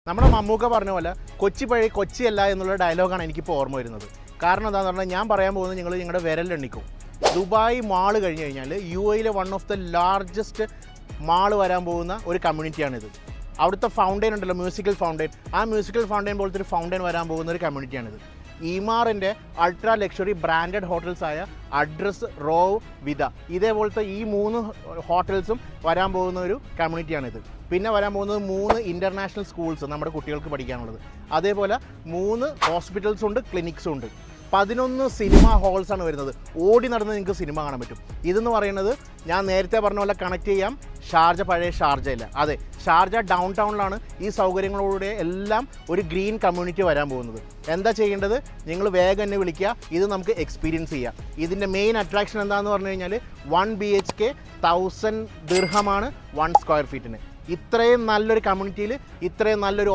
നമ്മുടെ മമ്മൂക്ക പറഞ്ഞ പോലെ കൊച്ചി പഴയ കൊച്ചിയല്ല എന്നുള്ള ഡയലോഗാണ് എനിക്കിപ്പോൾ ഓർമ്മ വരുന്നത്. കാരണം എന്താണെന്ന് പറഞ്ഞാൽ ഞാൻ പറയാൻ പോകുന്നത് നിങ്ങളുടെ വിരലിലെണ്ണിക്കും. ദുബായ് മാള് കഴിഞ്ഞ് കഴിഞ്ഞാൽ യു എയിലെ one of the largest mall വരാൻ പോകുന്ന ഒരു കമ്മ്യൂണിറ്റിയാണിത്. അവിടുത്തെ ഫൗണ്ടെയിൻ ഉണ്ടല്ലോ, മ്യൂസിക്കൽ ഫൗണ്ടെയിൻ, ആ മ്യൂസിക്കൽ ഫൗണ്ടെയിൻ പോലത്തെ ഒരു ഫൗണ്ടെയിൻ വരാൻ പോകുന്ന ഒരു കമ്മ്യൂണിറ്റിയാണിത്. ഇമാറിൻ്റെ അൾട്രാ ലക്ഷറി ബ്രാൻഡഡ് ഹോട്ടൽസായ അഡ്രസ്, റോവ്, വിത, ഇതേപോലത്തെ ഈ 3 ഹോട്ടൽസും വരാൻ പോകുന്ന ഒരു കമ്മ്യൂണിറ്റിയാണിത്. പിന്നെ വരാൻ പോകുന്നത് 3 ഇൻ്റർനാഷണൽ സ്കൂൾസ് നമ്മുടെ കുട്ടികൾക്ക് പഠിക്കാനുള്ളത്. അതേപോലെ 3 ഹോസ്പിറ്റൽസും ഉണ്ട്, ക്ലിനിക്സും ഉണ്ട്. 11 സിനിമ ഹാൾസാണ് വരുന്നത്. ഓടി നടന്ന് നിങ്ങൾക്ക് സിനിമ കാണാൻ പറ്റും. ഇതെന്ന് പറയുന്നത് ഞാൻ നേരത്തെ പറഞ്ഞ പോലെ കണക്ട് ചെയ്യാം ഷാർജ, പഴയ ഷാർജയില്ല, അതെ, ഷാർജ ഡൗൺ ടൗണിലാണ് ഈ സൗകര്യങ്ങളോടെ എല്ലാം ഒരു ഗ്രീൻ കമ്മ്യൂണിറ്റി വരാൻ പോകുന്നത്. എന്താ ചെയ്യേണ്ടത്? നിങ്ങൾ വേഗം എന്നെ വിളിക്കുക, ഇത് നമുക്ക് എക്സ്പീരിയൻസ് ചെയ്യാം. ഇതിൻ്റെ മെയിൻ അട്രാക്ഷൻ എന്താണെന്ന് പറഞ്ഞു കഴിഞ്ഞാൽ 1 BHK 1000 ദിർഹമാണ് 1 സ്ക്വയർ ഫീറ്റിന്. ഇത്രയും നല്ലൊരു കമ്മ്യൂണിറ്റിയിൽ ഇത്രയും നല്ലൊരു